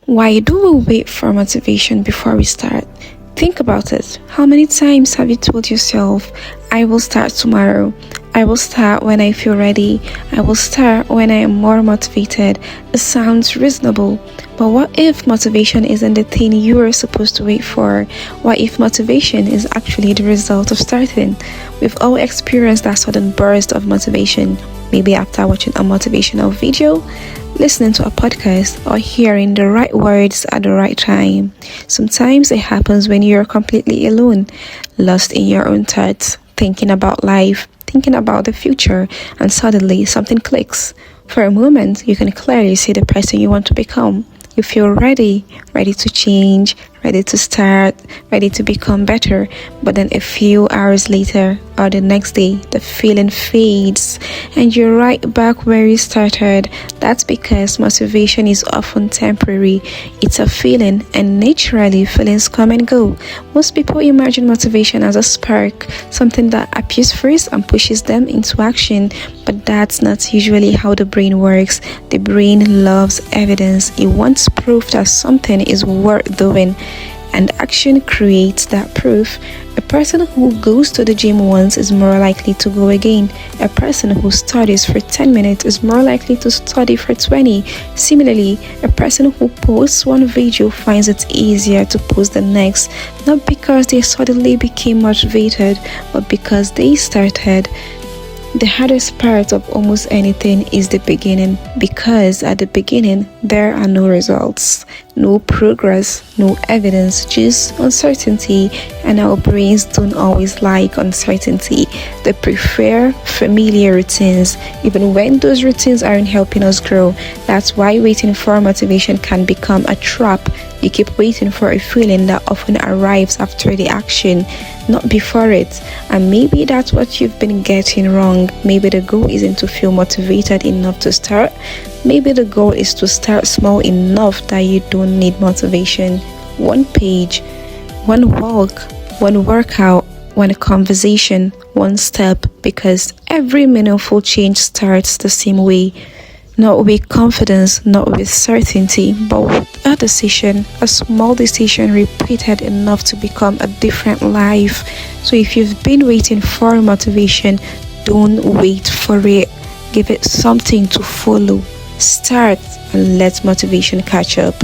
Why do we wait for motivation before we start? Think about it. How many times have you told yourself, I will start tomorrow? I will start when I feel ready. I will start when I am more motivated. It sounds reasonable. But what if motivation isn't the thing you are supposed to wait for? What if motivation is actually the result of starting? We've all experienced that sudden burst of motivation, maybe after watching a motivational video, listening to a podcast, or hearing the right words at the right time. Sometimes it happens when you're completely alone, lost in your own thoughts, thinking about life, thinking about the future, and suddenly something clicks. For a moment, you can clearly see the person you want to become. You feel ready to change, ready to start, ready to become better. But then a few hours later or the next day, the feeling fades and you're right back where you started. That's because motivation is often temporary. It's a feeling, and naturally feelings come and go. Most people imagine motivation as a spark, something that appears first and pushes them into action. But that's not usually how the brain works. The brain loves evidence. It wants proof that something is worth doing, and action creates that proof. A person who goes to the gym once is more likely to go again. A person who studies for 10 minutes is more likely to study for 20. Similarly, a person who posts one video finds it easier to post the next, not because they suddenly became motivated, but because they started. The hardest part of almost anything is the beginning, because at the beginning there are no results, no progress, no evidence, just uncertainty, and our brains don't always like uncertainty. They prefer familiar routines, even when those routines aren't helping us grow. That's why waiting for motivation can become a trap. You keep waiting for a feeling that often arrives after the action, not before it. And maybe that's what you've been getting wrong. Maybe the goal isn't to feel motivated enough to start. Maybe the goal is to start small enough that you don't need motivation. One page, one walk, one workout, one conversation, one step, because every meaningful change starts the same way. Not with confidence, not with certainty, but with a decision, a small decision repeated enough to become a different life. So if you've been waiting for motivation, don't wait for it. Give it something to follow. Start and let motivation catch up.